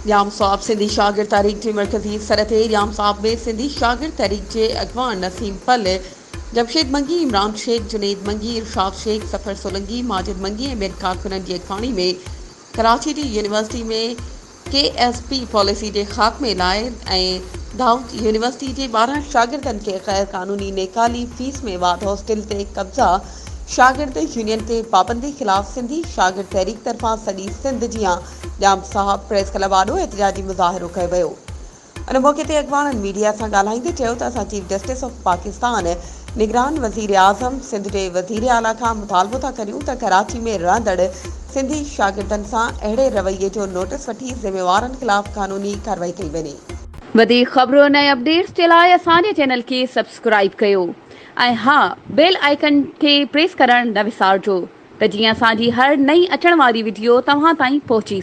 याम साहब सिंधी शागिर तहरीक के मरकजी सरते याम साहब में सिंधी शागिर तहरीक के अगवान नसीम पल, जमशेद मंगी, इमरान शेख, जुनेद मंगी, इरशाद शेख, सफर सोलंगी, माजिद मंगी ऐं ॿियनि कारकुननि जी अगवानी में कराची जी यूनिवर्सिटी में KSP पॉलिसी के ख़ात्मे लाइ ऐं दाऊद यूनिवर्सिटी के 12 शागिर्दनि खे गैर कानूनी नेकाली फीस में वाधो, स्टिल ते कब्ज़ा, शागिर्द यूनियन ते पाबंदी ख़िलाफ़ सिंधी शागिर तहरीक तरफ़ां सॼी सिंध जियां जाम साहब प्रेस क्लब आॾो एहतजाजी मुज़ाहिरो कयो वियो। उन मौक़े ते अॻवाननि मीडिया सां ॻाल्हाईंदे चयो त असां चीफ जस्टिस ऑफ पाकिस्तान, निगरान वज़ीर आज़म सिंध जे वज़ीर आला खां मुतालबो था करियूं त कराची में रहंदड़ सिंधी शागिर्दनि सां अहिड़े रवैये जो नोटिस वठी ज़िम्मेवारनि ख़िलाफ़ कानूनी कार्रवाई कई वञे। वधीक ख़बरूं ऐं अपडेट्स जे लाइ असांजे चैनल खे सब्सक्राइब कयो ऐं हा, बेल आइकन खे प्रेस करणु न विसारिजो त जीअं असांजी हर नई अचण वारी वीडियो तव्हां ताईं पहुची